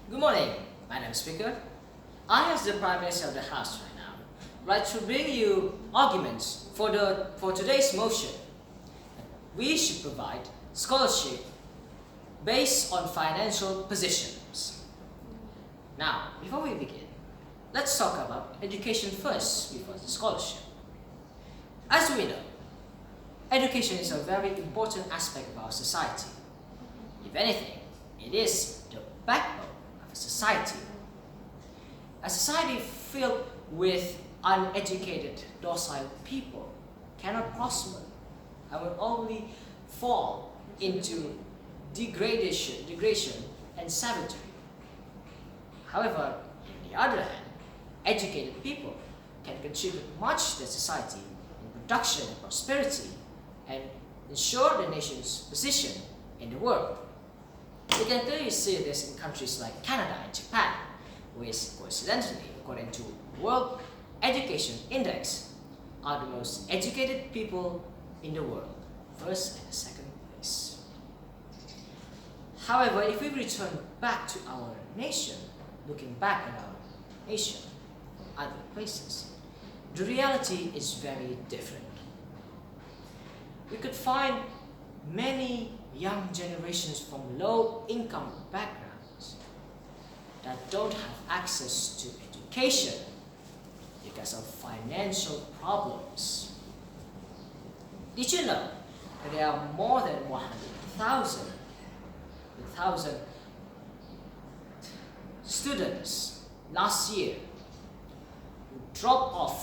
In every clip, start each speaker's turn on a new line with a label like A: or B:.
A: Good morning, Madam Speaker. I, as the Prime Minister of the House right now, would like to bring you arguments for today's motion. We should provide scholarship based on financial positions. Now, before we begin, let's talk about education first before the scholarship. As we know, education is a very important aspect of our society. If anything, it is the backbone of a society. A society filled with uneducated, docile people cannot prosper and will only fall into degradation and savagery. However, on the other hand, educated people can contribute much to society in production and prosperity and ensure the nation's position in the world. We can clearly see this in countries like Canada and Japan, which coincidentally, according to World Education Index, are the most educated people in the world, first and second place. However, if we return back to our nation, looking back at our nation from other places, the reality is very different. We could find many young generations from low-income backgrounds that don't have access to education because of financial problems. Did you know that there are more than 100,000 students last year who dropped out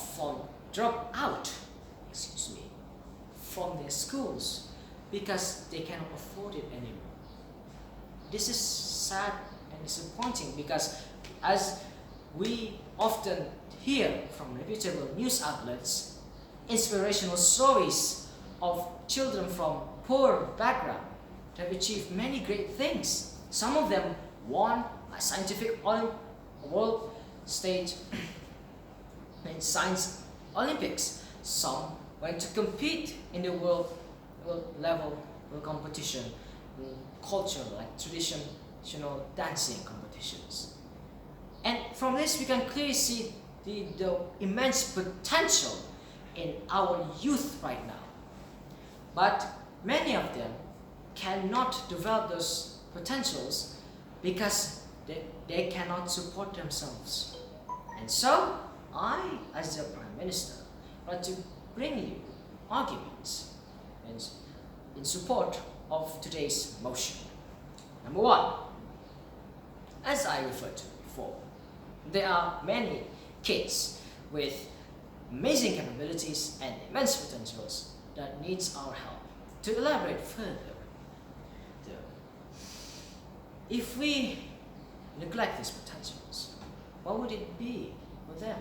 A: from their schools because they cannot afford it anymore? This is sad and disappointing because, as we often hear from reputable news outlets, inspirational stories of children from poor background have achieved many great things. Some of them won a scientific world stage in science Olympics. Some went to compete in the world level competition in culture like traditional dancing competitions. And from this we can clearly see the immense potential in our youth right now. But many of them cannot develop those potentials because they cannot support themselves. And so I, as the Prime Minister, want to bring you arguments in support of today's motion. Number one, as I referred to before, there are many kids with amazing capabilities and immense potentials that needs our help. To elaborate further, if we neglect these potentials, what would it be for them?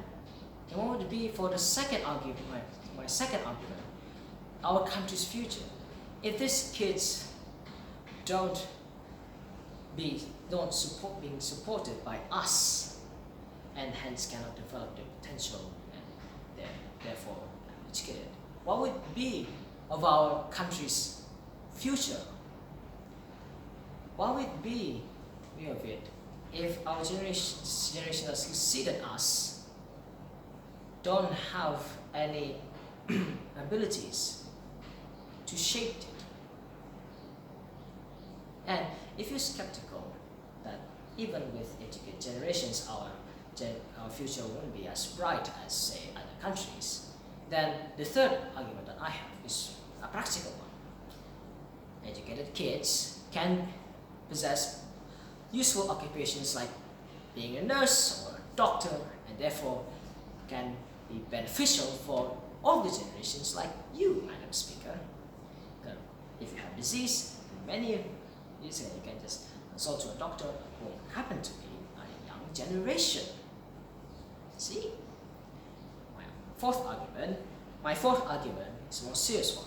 A: And what would it be for the second argument, my second argument, our country's future? If these kids don't being supported by us, and hence cannot develop their potential and they're therefore educated, what would be of our country's future? What would be of it if our generation that succeeded us don't have any abilities to shape it? And if you're skeptical that even with educated generations our future won't be as bright as, say, other countries, then the third argument that I have is a practical one. Educated kids can possess useful occupations like being a nurse or a doctor, and therefore can be beneficial for all the generations like you, Madam Speaker. If you have disease, many you can just consult to a doctor who happen to be a young generation. See? My fourth argument is a more serious one.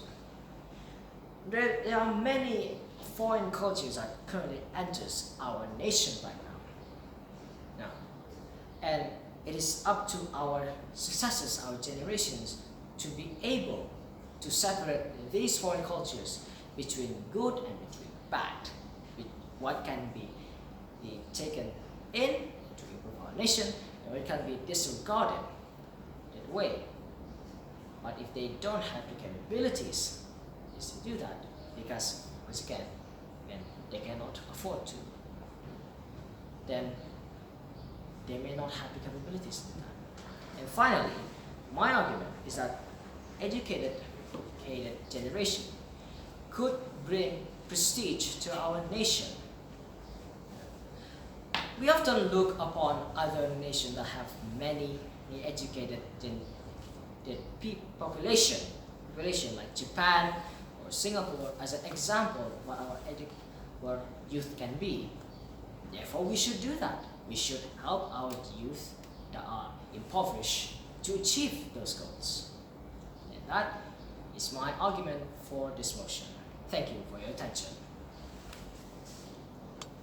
A: There are many foreign cultures that currently enters our nation right now. And it is up to our successors, our generations, to be able to separate these foreign cultures between good and between bad, what can be taken in to improve our nation, and it can be disregarded that way. But if they don't have the capabilities is to do that, because once again, when they cannot afford to, then they may not have the capabilities to do that. And finally, my argument is that educated generation could bring prestige to our nation. We often look upon other nations that have many educated population like Japan or Singapore as an example of what our youth can be. Therefore, we should do that. We should help our youth that are impoverished to achieve those goals. And that is my argument for this motion. Thank you for your attention.